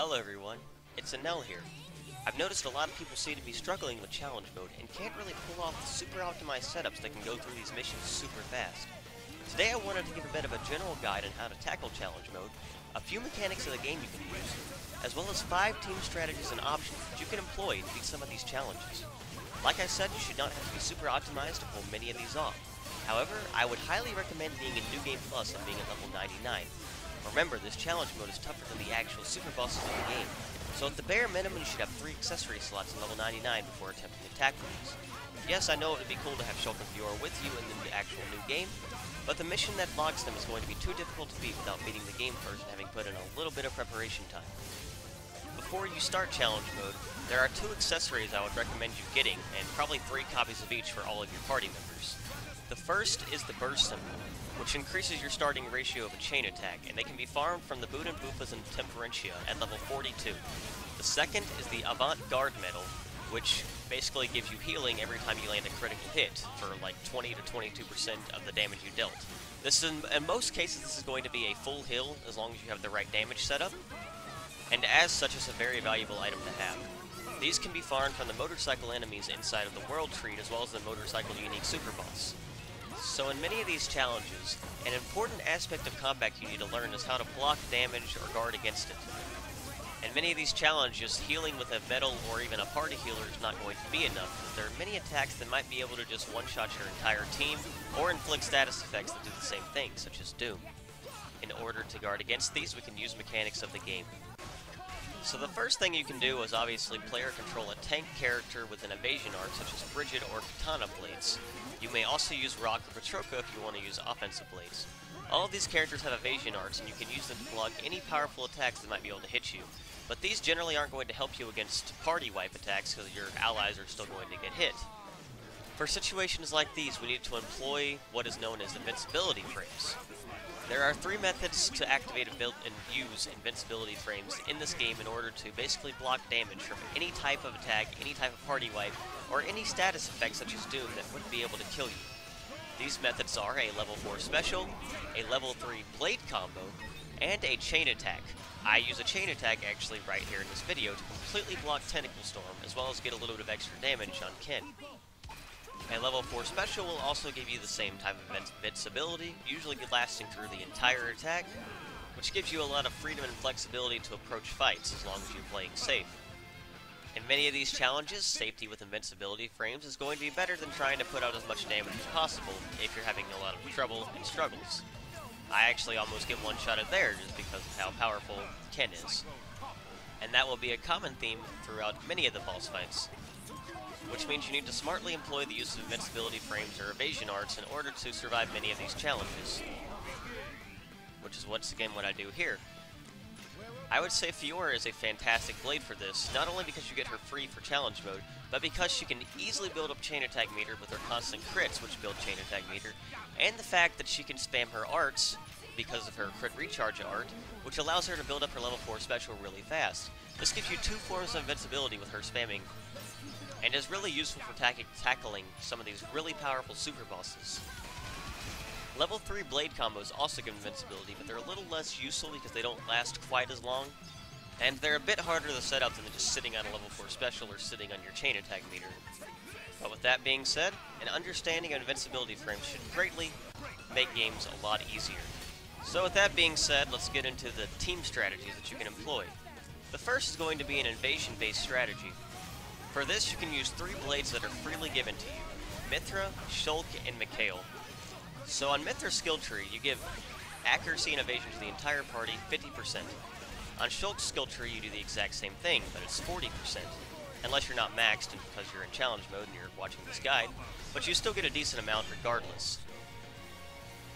Hello everyone, it's Enel here. I've noticed a lot of people seem to be struggling with challenge mode and can't really pull off the super optimized setups that can go through these missions super fast. Today I wanted to give a bit of a general guide on how to tackle challenge mode, a few mechanics of the game you can use, as well as 5 team strategies and options that you can employ to beat some of these challenges. Like I said, you should not have to be super optimized to pull many of these off. However, I would highly recommend being in New Game Plus and being at level 99. Remember, this challenge mode is tougher than the actual super bosses of the game, so at the bare minimum you should have 3 accessory slots in level 99 before attempting to tackle these. Yes, I know it would be cool to have Shulk and Fiora with you in the actual new game, but the mission that blocks them is going to be too difficult to beat without beating the game first and having put in a little bit of preparation time. Before you start challenge mode, there are 2 accessories I would recommend you getting, and probably 3 copies of each for all of your party members. The first is the burst symbol, which increases your starting ratio of a chain attack, and they can be farmed from the Boot and Bufas and Temperentia at level 42. The second is the Avant-Garde medal, which basically gives you healing every time you land a critical hit, for like 20 to 22% of the damage you dealt. This is, in most cases, this is going to be a full heal, as long as you have the right damage setup, and as such is a very valuable item to have. These can be farmed from the motorcycle enemies inside of the World Treat, as well as the motorcycle unique super boss. So in many of these challenges, an important aspect of combat you need to learn is how to block damage or guard against it. In many of these challenges, healing with a medal or even a party healer is not going to be enough, as there are many attacks that might be able to just one-shot your entire team, or inflict status effects that do the same thing, such as Doom. In order to guard against these, we can use mechanics of the game. So the first thing you can do is obviously player control a tank character with an evasion art such as Bridget or Katana blades. You may also use Rock or Patroka if you want to use offensive blades. All of these characters have evasion arts and you can use them to block any powerful attacks that might be able to hit you, but these generally aren't going to help you against party wipe attacks because your allies are still going to get hit. For situations like these, we need to employ what is known as invincibility frames. There are 3 methods to activate and use invincibility frames in this game in order to basically block damage from any type of attack, any type of party wipe, or any status effect such as Doom that wouldn't be able to kill you. These methods are a level 4 special, a level 3 blade combo, and a chain attack. I use a chain attack actually right here in this video to completely block Tentacle Storm, as well as get a little bit of extra damage on Ken. A level 4 special will also give you the same type of invincibility, usually lasting through the entire attack, which gives you a lot of freedom and flexibility to approach fights as long as you're playing safe. In many of these challenges, safety with invincibility frames is going to be better than trying to put out as much damage as possible if you're having a lot of trouble and struggles. I actually almost get one-shotted there just because of how powerful Ken is. And that will be a common theme throughout many of the boss fights, which means you need to smartly employ the use of invincibility frames or evasion arts in order to survive many of these challenges, which is once again what I do here. I would say Fiora is a fantastic blade for this, not only because you get her free for challenge mode, but because she can easily build up chain attack meter with her constant crits, which build chain attack meter, and the fact that she can spam her arts because of her crit recharge art, which allows her to build up her level 4 special really fast. This gives you 2 forms of invincibility with her spamming, and is really useful for tackling some of these really powerful super bosses. Level 3 blade combos also give invincibility, but they're a little less useful because they don't last quite as long, and they're a bit harder to set up than just sitting on a level 4 special or sitting on your chain attack meter. But with that being said, an understanding of invincibility frames should greatly make games a lot easier. So with that being said, let's get into the team strategies that you can employ. The first is going to be an invasion-based strategy. For this, you can use 3 blades that are freely given to you: Mithra, Shulk, and Mikhail. So on Mithra's skill tree, you give accuracy and evasion to the entire party 50%. On Shulk's skill tree, you do the exact same thing, but it's 40%. Unless you're not maxed and because you're in challenge mode and you're watching this guide, but you still get a decent amount regardless.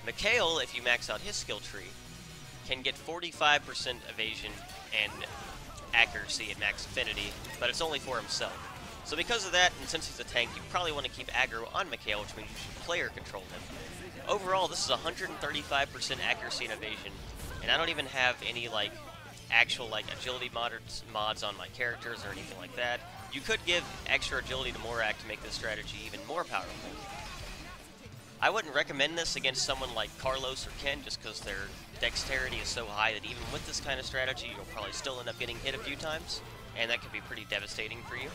Mikhail, if you max out his skill tree, can get 45% evasion and accuracy at max affinity, but it's only for himself. So because of that, and since he's a tank, you probably want to keep aggro on Mikhail, which means you should player control him. Overall, this is 135% accuracy and evasion, and I don't even have any actual agility mods on my characters or anything like that. You could give extra agility to Morak to make this strategy even more powerful. I wouldn't recommend this against someone like Carlos or Ken just because their dexterity is so high that even with this kind of strategy, you'll probably still end up getting hit a few times, and that can be pretty devastating for you.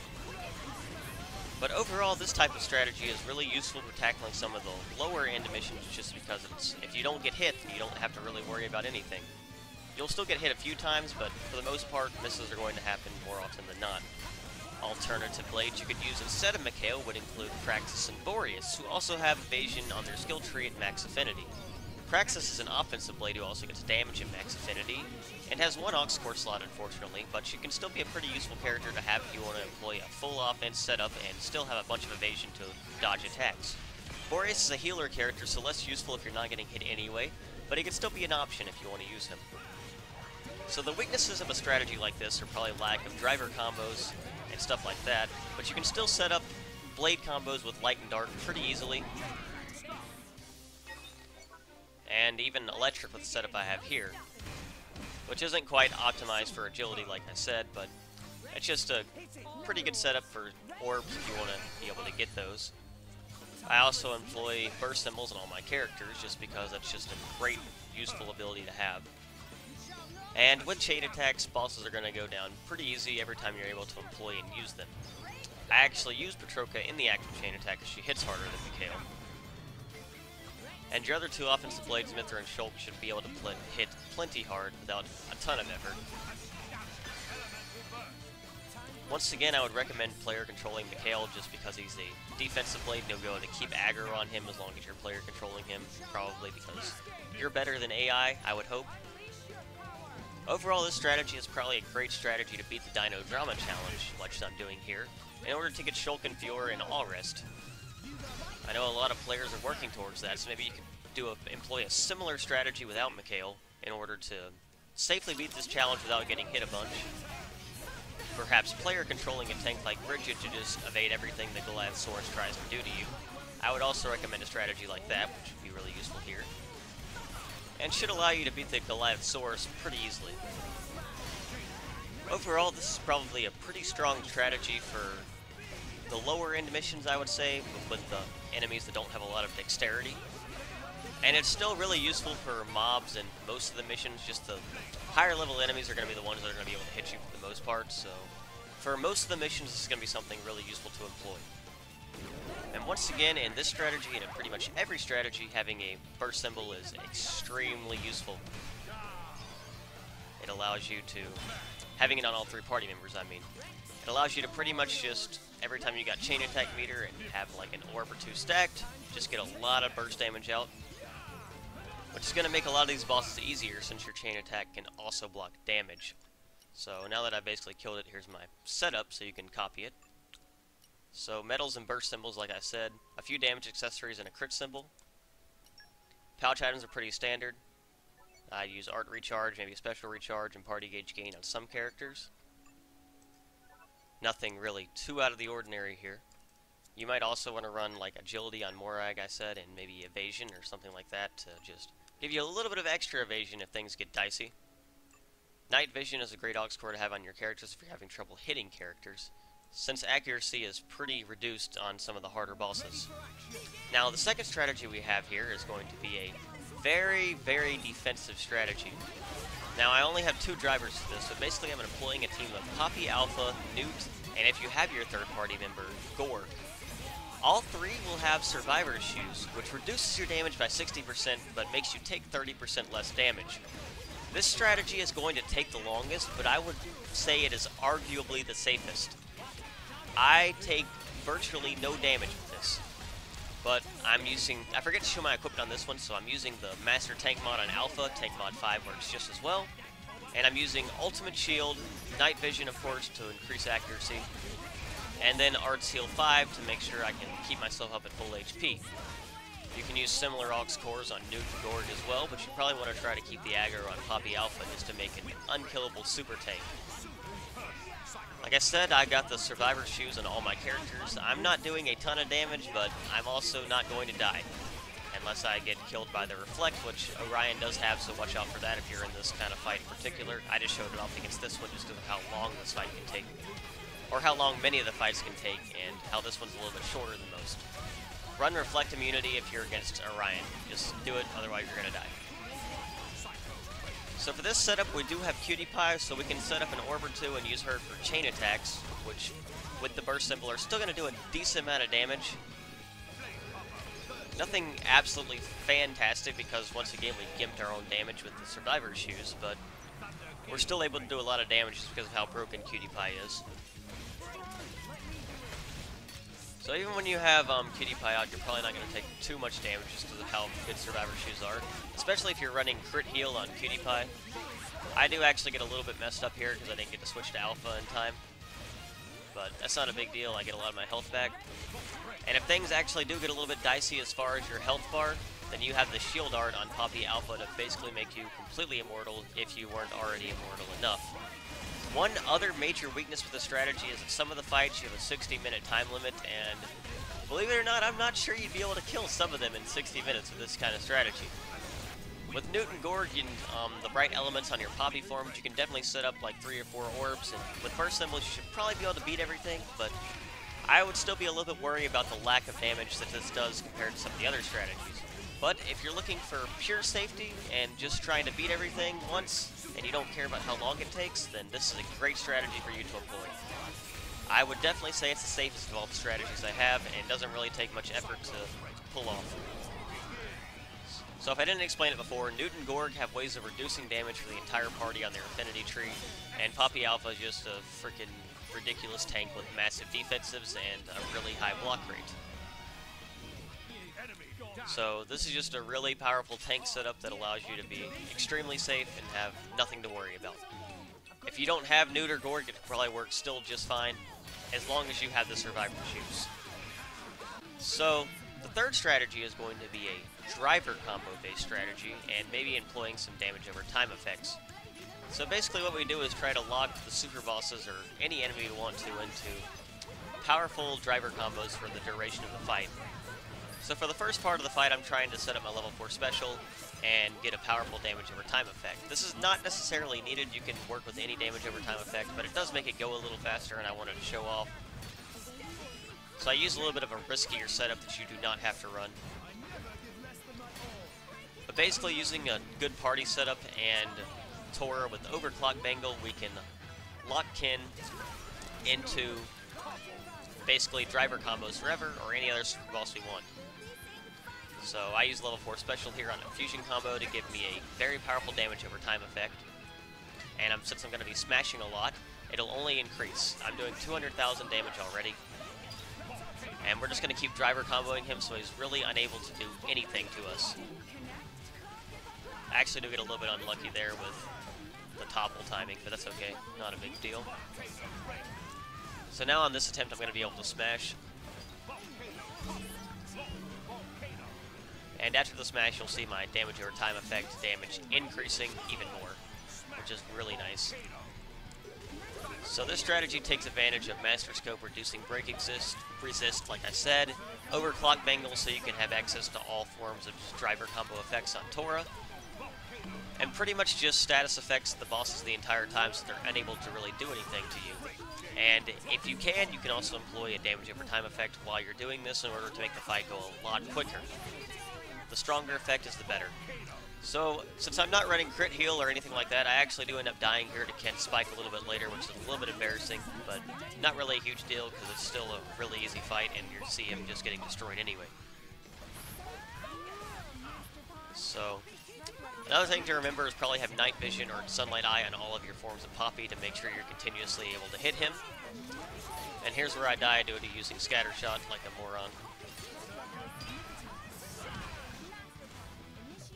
But overall, this type of strategy is really useful for tackling some of the lower end missions just because if you don't get hit, you don't have to really worry about anything. You'll still get hit a few times, but for the most part, misses are going to happen more often than not. Alternative blades you could use instead of Mikhail would include Praxis and Boreas, who also have Evasion on their skill tree at max affinity. Praxis is an offensive blade who also gets damage at max affinity, and has one aux core slot unfortunately, but she can still be a pretty useful character to have if you want to employ a full offense setup and still have a bunch of evasion to dodge attacks. Boreas is a healer character, so less useful if you're not getting hit anyway, but he can still be an option if you want to use him. So the weaknesses of a strategy like this are probably lack of driver combos and stuff like that, but you can still set up blade combos with light and dark pretty easily. And even electric with the setup I have here, which isn't quite optimized for agility like I said, but it's just a pretty good setup for orbs if you want to be able to get those. I also employ burst symbols on all my characters just because that's just a great useful ability to have. And with chain attacks, bosses are going to go down pretty easy every time you're able to employ and use them. I actually use Petroka in the active chain attack because she hits harder than Mikhail. And your other two offensive blades, Mithra and Shulk, should be able to hit plenty hard without a ton of effort. Once again, I would recommend player controlling Mikhail just because he's a defensive blade and you'll be able to keep aggro on him as long as you're player controlling him, probably because you're better than AI, I would hope. Overall, this strategy is probably a great strategy to beat the Dino Drama Challenge, which I'm doing here, in order to get Shulk and Fiora and all rest. I know a lot of players are working towards that, so maybe you could employ a similar strategy without Mikhail in order to safely beat this challenge without getting hit a bunch. Perhaps player controlling a tank like Bridget to just evade everything the Goliath-saurus tries to do to you. I would also recommend a strategy like that, which would be really useful here, and should allow you to beat the Goliath-saurus pretty easily. Overall, this is probably a pretty strong strategy for the lower end missions, I would say, with the enemies that don't have a lot of dexterity. And it's still really useful for mobs and most of the missions. Just the higher level enemies are going to be the ones that are going to be able to hit you for the most part, so for most of the missions this is going to be something really useful to employ. And once again, in this strategy and in pretty much every strategy, having a burst symbol is extremely useful. It allows you to, having it on all three party members I mean, it allows you to pretty much just, every time you got chain attack meter and have like an orb or two stacked, just get a lot of burst damage out. Which is going to make a lot of these bosses easier since your chain attack can also block damage. So now that I've basically killed it, here's my setup so you can copy it. So medals and burst symbols, like I said, a few damage accessories and a crit symbol. Pouch items are pretty standard. I use art recharge, maybe a special recharge, and party gauge gain on some characters. Nothing really too out of the ordinary here. You might also want to run like agility on Morag, I said, and maybe evasion or something like that to just give you a little bit of extra evasion if things get dicey. Night vision is a great aux core to have on your characters if you're having trouble hitting characters, since accuracy is pretty reduced on some of the harder bosses. Now, the second strategy we have here is going to be a very, very defensive strategy. Now, I only have two drivers for this, so basically I'm employing a team of Poppy, Alpha, Newt, and if you have your third party member, Gorg. All three will have Survivor's Shoes, which reduces your damage by 60%, but makes you take 30% less damage. This strategy is going to take the longest, but I would say it is arguably the safest. I take virtually no damage with this, but I forget to show my equipment on this one, so I'm using the Master Tank mod on Alpha. Tank mod 5 works just as well, and I'm using Ultimate Shield, Night Vision of course to increase accuracy, and then Arts Heal 5 to make sure I can keep myself up at full HP. You can use similar aux cores on Newt and Gorg as well, but you probably want to try to keep the aggro on Poppy Alpha just to make it an unkillable super tank. Like I said, I got the Survivor Shoes on all my characters. I'm not doing a ton of damage, but I'm also not going to die. Unless I get killed by the Reflect, which Orion does have, so watch out for that if you're in this kind of fight in particular. I just showed it off against this one just because of how long this fight can take. Or how long many of the fights can take, and how this one's a little bit shorter than most. run Reflect Immunity if you're against Orion. Just do it, otherwise you're gonna die. So for this setup, we do have Cutie Pie, so we can set up an orb or two and use her for chain attacks, which, with the burst symbol, are still going to do a decent amount of damage. Nothing absolutely fantastic, because once again we gimped our own damage with the Survivor Shoes, but we're still able to do a lot of damage just because of how broken Cutie Pie is. So even when you have Cutie Pie out, you're probably not going to take too much damage just because of how good Survivor Shoes are. Especially if you're running crit heal on Cutie Pie. I do actually get a little bit messed up here because I didn't get to switch to Alpha in time. But that's not a big deal, I get a lot of my health back. And if things actually do get a little bit dicey as far as your health bar, then you have the Shield Art on Poppy Alpha to basically make you completely immortal if you weren't already immortal enough. One other major weakness with the strategy is that some of the fights you have a 60-minute time limit, and believe it or not, I'm not sure you'd be able to kill some of them in 60 minutes with this kind of strategy. With Newt and Gorg and the bright elements on your Poppy forms, you can definitely set up like 3 or 4 orbs, and with burst symbols you should probably be able to beat everything, but I would still be a little bit worried about the lack of damage that this does compared to some of the other strategies. But if you're looking for pure safety and just trying to beat everything once, and you don't care about how long it takes, then this is a great strategy for you to employ. I would definitely say it's the safest of all the strategies I have, and it doesn't really take much effort to pull off. So if I didn't explain it before, Newt and Gorg have ways of reducing damage for the entire party on their affinity tree, and Poppy Alpha is just a freaking ridiculous tank with massive defensives and a really high block rate. So this is just a really powerful tank setup that allows you to be extremely safe and have nothing to worry about. If you don't have Newt or Gorg, it probably works still just fine, as long as you have the Survivor Shoes. So the third strategy is going to be a driver combo based strategy, and maybe employing some damage over time effects. So basically what we do is try to lock the super bosses or any enemy we want to into powerful driver combos for the duration of the fight. So for the first part of the fight, I'm trying to set up my level 4 special and get a powerful damage over time effect. This is not necessarily needed, you can work with any damage over time effect, but it does make it go a little faster and I wanted to show off. So I use a little bit of a riskier setup that you do not have to run. But basically using a good party setup and Tora with Overclock Bangle, we can lock Kin into basically driver combos forever or any other super boss we want. So I use level 4 special here on a fusion combo to give me a very powerful damage over time effect. And since I'm going to be smashing a lot, it'll only increase. I'm doing 200,000 damage already. And we're just going to keep driver comboing him so he's really unable to do anything to us. I actually do get a little bit unlucky there with the topple timing, but that's okay. Not a big deal. So now on this attempt I'm going to be able to smash. And after the smash, you'll see my damage over time effect damage increasing even more, which is really nice. So this strategy takes advantage of Master Scope reducing break resist, like I said, Overclock Bangle so you can have access to all forms of driver combo effects on Tora, and pretty much just status effects the bosses the entire time so they're unable to really do anything to you. And if you can also employ a damage over time effect while you're doing this in order to make the fight go a lot quicker. The stronger effect is the better. So, since I'm not running crit heal or anything like that, I actually do end up dying here to Kent's Spike a little bit later, which is a little bit embarrassing, but not really a huge deal because it's still a really easy fight and you see him just getting destroyed anyway. So, another thing to remember is probably have Night Vision or Sunlight Eye on all of your forms of Poppy to make sure you're continuously able to hit him. And here's where I die due to using Scatter Shot like a moron.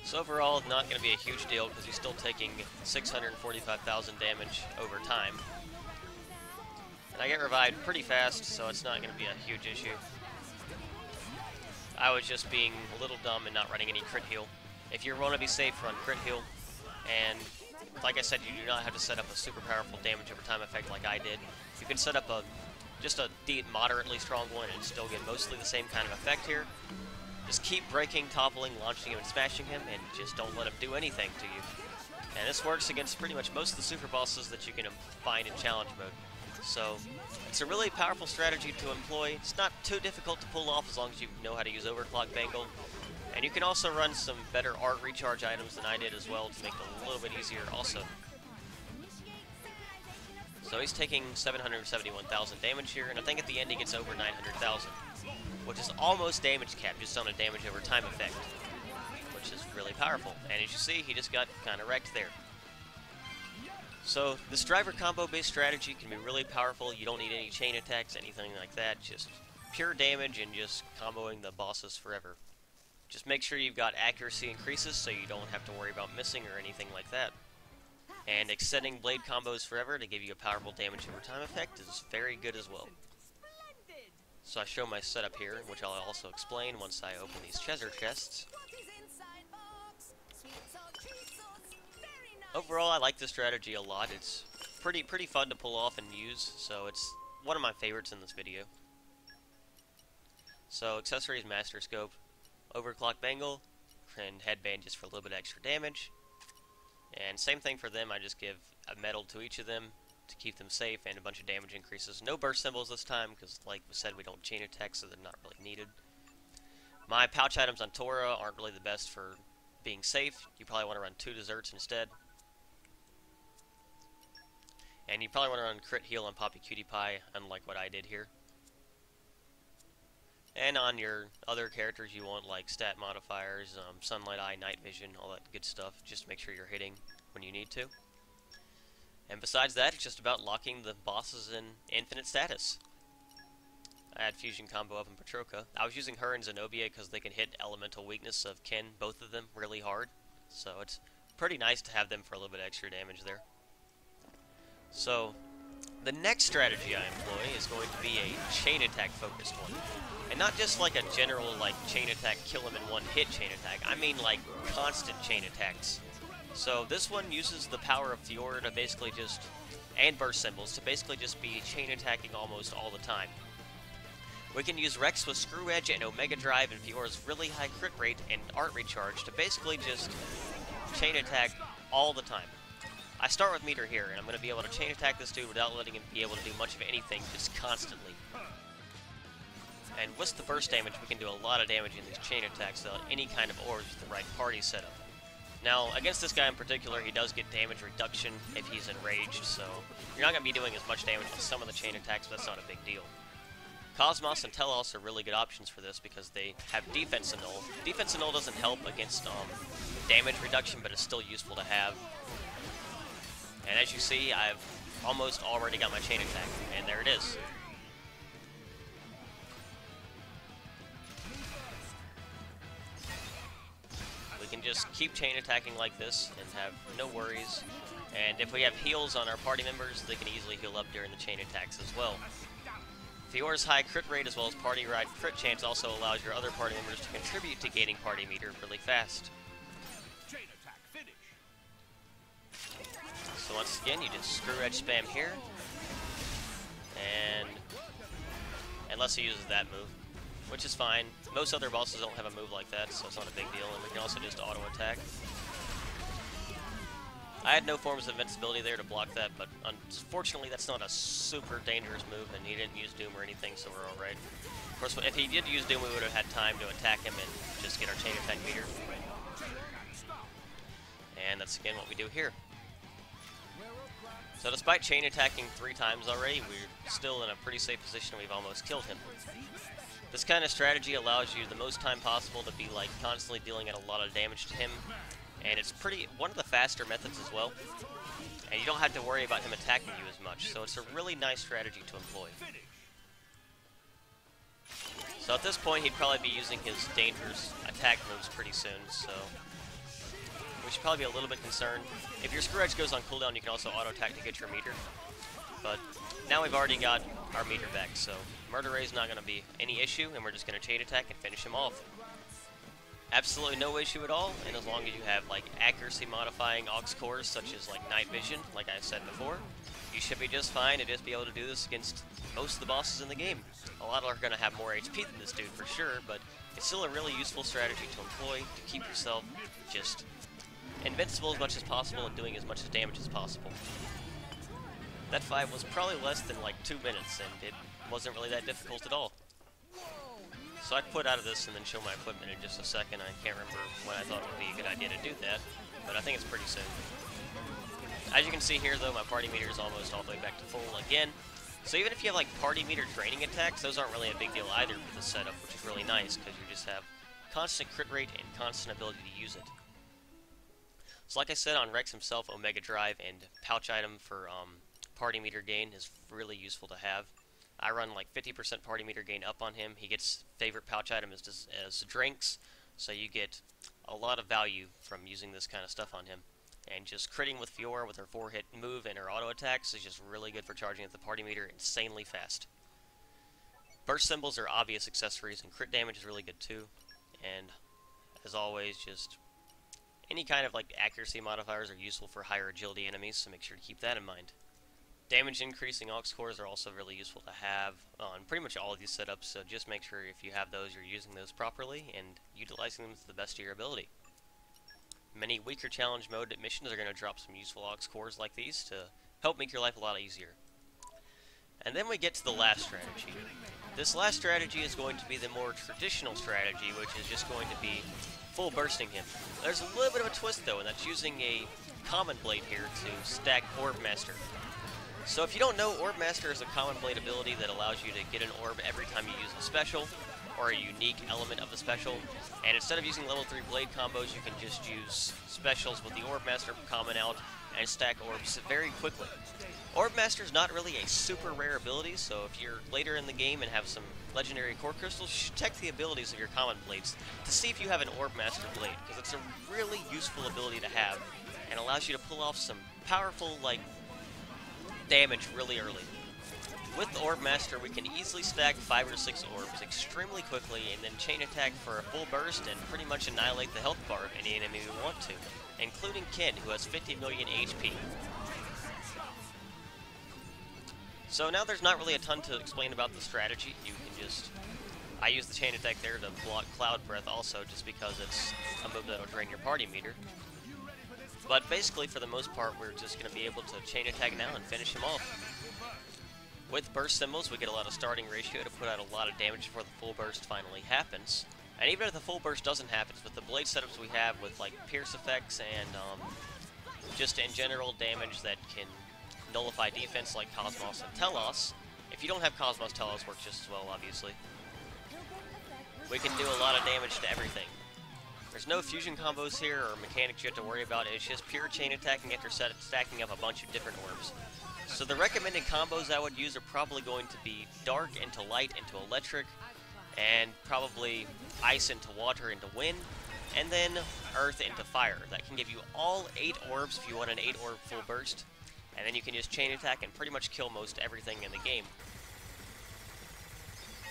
So overall, not going to be a huge deal because he's still taking 645,000 damage over time. And I get revived pretty fast, so it's not going to be a huge issue. I was just being a little dumb and not running any crit heal. If you want to be safe, run crit heal. And like I said, you do not have to set up a super powerful damage over time effect like I did. You can set up just a moderately strong one and still get mostly the same kind of effect here. Just keep breaking, toppling, launching him, and smashing him, and just don't let him do anything to you. And this works against pretty much most of the super bosses that you can find in challenge mode. So it's a really powerful strategy to employ. It's not too difficult to pull off as long as you know how to use Overclock Bangle. And you can also run some better art recharge items than I did as well to make it a little bit easier also. So he's taking 771,000 damage here, and I think at the end he gets over 900,000, which is almost damage cap, just on a damage over time effect, which is really powerful. And as you see, he just got kind of wrecked there. So this driver combo based strategy can be really powerful. You don't need any chain attacks, anything like that, just pure damage and just comboing the bosses forever. Just make sure you've got accuracy increases so you don't have to worry about missing or anything like that. And extending blade combos forever to give you a powerful damage over time effect is very good as well. So I show my setup here, which I'll also explain once I open these treasure chests. Overall, I like this strategy a lot. It's pretty fun to pull off and use, so it's one of my favorites in this video. So accessories, Master Scope, Overclock Bangle, and Headband just for a little bit extra damage. And same thing for them, I just give a medal to each of them to keep them safe and a bunch of damage increases. No burst symbols this time because, like we said, we don't chain attack, so they're not really needed. My pouch items on Tora aren't really the best for being safe. You probably want to run 2 desserts instead. And you probably want to run crit heal on Poppy Cutie Pie, unlike what I did here. And on your other characters you want, like stat modifiers, Sunlight Eye, Night Vision, all that good stuff. Just make sure you're hitting when you need to. And besides that, it's just about locking the bosses in infinite status. I had Fusion combo up in Petroka. I was using her and Zenobia because they can hit elemental weakness of Ken, both of them, really hard. So it's pretty nice to have them for a little bit extra damage there. So the next strategy I employ is going to be a chain attack focused one. And not just like a general like chain attack, kill him in one hit chain attack. I mean like constant chain attacks. So this one uses the power of Fiora to basically just, and burst symbols, to basically just be chain attacking almost all the time. We can use Rex with Screw Edge and Omega Drive and Fiora's really high crit rate and art recharge to basically just chain attack all the time. I start with Meter here, and I'm going to be able to chain attack this dude without letting him be able to do much of anything, just constantly. And with the burst damage, we can do a lot of damage in these chain attacks without any kind of orbs with the right party setup. Now, against this guy in particular, he does get damage reduction if he's enraged, so you're not going to be doing as much damage with some of the chain attacks, but that's not a big deal. Cosmos and Telos are really good options for this because they have Defense Enel. Defense Enel doesn't help against damage reduction, but it's still useful to have. And as you see, I've almost already got my chain attack, and there it is. We can just keep chain attacking like this and have no worries. And if we have heals on our party members, they can easily heal up during the chain attacks as well. Fiora's high crit rate as well as party ride crit chance also allows your other party members to contribute to gaining party meter really fast. So once again, you just Screw Edge spam here, and unless he uses that move, which is fine. Most other bosses don't have a move like that, so it's not a big deal, and we can also just auto attack. I had no forms of invincibility there to block that, but unfortunately that's not a super dangerous move, and he didn't use Doom or anything, so we're alright. Of course, if he did use Doom, we would have had time to attack him and just get our chain attack meter. And that's again what we do here. So despite chain attacking 3 times already, we're still in a pretty safe position. We've almost killed him. This kind of strategy allows you the most time possible to be like constantly dealing out a lot of damage to him, and it's one of the faster methods as well. And you don't have to worry about him attacking you as much, so it's a really nice strategy to employ. So at this point, he'd probably be using his dangerous attack moves pretty soon, so we should probably be a little bit concerned. If your Screw Edge goes on cooldown, you can also auto-attack to get your meter. But now we've already got our meter back, so Murder Ray is not going to be any issue, and we're just going to chain attack and finish him off. Absolutely no issue at all, and as long as you have like accuracy modifying aux cores, such as like Night Vision, like I said before, you should be just fine and just be able to do this against most of the bosses in the game. A lot are going to have more HP than this dude for sure, but it's still a really useful strategy to employ to keep yourself just invincible as much as possible and doing as much damage as possible. That fight was probably less than like 2 minutes, and it wasn't really that difficult at all. So I'd put out of this and then show my equipment in just a second. I can't remember when I thought it would be a good idea to do that, but I think it's pretty soon. As you can see here, though, my party meter is almost all the way back to full again. So even if you have like party meter training attacks, those aren't really a big deal either for the setup, which is really nice because you just have constant crit rate and constant ability to use it. So like I said, on Rex himself, Omega Drive and pouch item for party meter gain is really useful to have. I run like 50% party meter gain up on him. He gets favorite pouch item as drinks, so you get a lot of value from using this kind of stuff on him. And just critting with Fiora with her 4-hit move and her auto attacks is just really good for charging at the party meter insanely fast. Burst symbols are obvious accessories, and crit damage is really good too. And as always, just any kind of like accuracy modifiers are useful for higher agility enemies, so make sure to keep that in mind. Damage increasing aux cores are also really useful to have on pretty much all of these setups, so just make sure if you have those, you're using those properly and utilizing them to the best of your ability. Many weaker challenge mode missions are going to drop some useful aux cores like these to help make your life a lot easier. And then we get to the last strategy. This last strategy is going to be the more traditional strategy, which is just going to be full bursting him. There's a little bit of a twist though, and that's using a common blade here to stack Orb Master. So if you don't know, Orb Master is a common blade ability that allows you to get an orb every time you use a special, or a unique element of the special, and instead of using level 3 blade combos, you can just use specials with the Orb Master common out and stack orbs very quickly. Orb Master is not really a super rare ability, so if you're later in the game and have some legendary core crystals, you should check the abilities of your common blades to see if you have an Orb Master blade, because it's a really useful ability to have, and allows you to pull off some powerful, like, damage really early. With the Orb Master, we can easily stack 5 or 6 orbs extremely quickly and then chain attack for a full burst and pretty much annihilate the health bar of any enemy we want to, including Ken, who has 50 million HP. So now there's not really a ton to explain about the strategy. You can just... I use the chain attack there to block Cloud Breath also, just because it's a move that'll drain your party meter. But basically, for the most part, we're just going to be able to chain attack now and finish him off. With burst symbols, we get a lot of starting ratio to put out a lot of damage before the full burst finally happens. And even if the full burst doesn't happen, with the blade setups we have with like pierce effects and just in general damage that can nullify defense like Cosmos and Telos, if you don't have Cosmos, Telos works just as well, obviously. We can do a lot of damage to everything. There's no fusion combos here or mechanics you have to worry about. It's just pure chain attacking after stacking up a bunch of different orbs. So the recommended combos I would use are probably going to be dark into light into electric, and probably ice into water into wind, and then earth into fire. That can give you all 8 orbs if you want an 8 orb full burst, and then you can just chain attack and pretty much kill most everything in the game.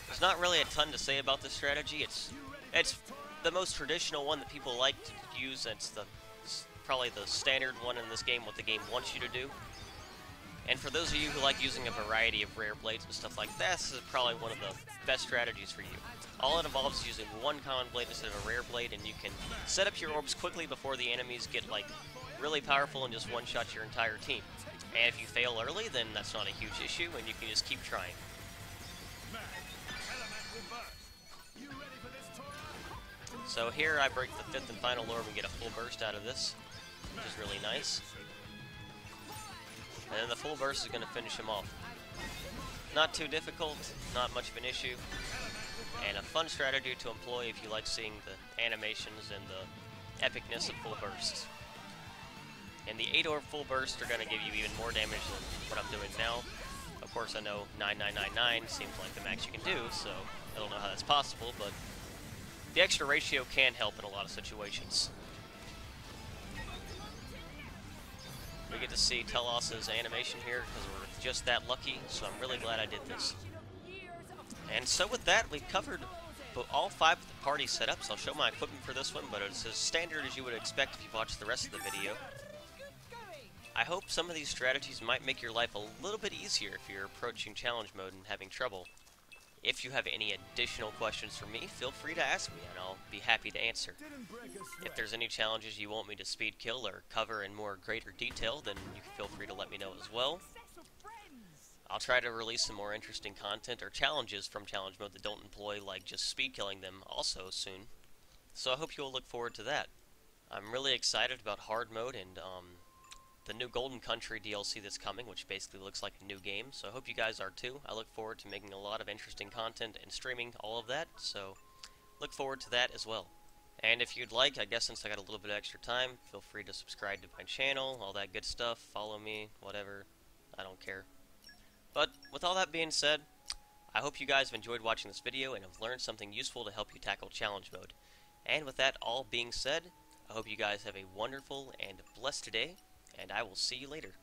There's not really a ton to say about this strategy. It's the most traditional one that people like to use. It's probably the standard one in this game, what the game wants you to do. And for those of you who like using a variety of rare blades and stuff like that, this is probably one of the best strategies for you. All it involves is using one common blade instead of a rare blade, and you can set up your orbs quickly before the enemies get like really powerful and just one-shot your entire team. And if you fail early, then that's not a huge issue, and you can just keep trying. So here I break the 5th and final orb and get a full burst out of this, which is really nice. And then the full burst is going to finish him off. Not too difficult, not much of an issue, and a fun strategy to employ if you like seeing the animations and the epicness of full bursts. And the 8 orb full bursts are going to give you even more damage than what I'm doing now. Of course, I know 9999 seems like the max you can do, so I don't know how that's possible, but the extra ratio can help in a lot of situations. We get to see Telos' animation here because we're just that lucky, so I'm really glad I did this. And so with that, we've covered all 5 of the party setups. I'll show my equipment for this one, but it's as standard as you would expect if you watched the rest of the video. I hope some of these strategies might make your life a little bit easier if you're approaching challenge mode and having trouble. If you have any additional questions for me, feel free to ask me, and I'll be happy to answer. If there's any challenges you want me to speed kill or cover in more greater detail, then you can feel free to let me know as well. I'll try to release some more interesting content or challenges from challenge mode that don't employ like just speed killing them also soon. So I hope you'll look forward to that. I'm really excited about hard mode and the new Golden Country DLC that's coming, which basically looks like a new game. So I hope you guys are too. I look forward to making a lot of interesting content and streaming all of that. So look forward to that as well. And if you'd like, I guess since I got a little bit of extra time, feel free to subscribe to my channel, all that good stuff, follow me, whatever, I don't care. But with all that being said, I hope you guys have enjoyed watching this video and have learned something useful to help you tackle challenge mode. And with that all being said, I hope you guys have a wonderful and blessed day, and I will see you later.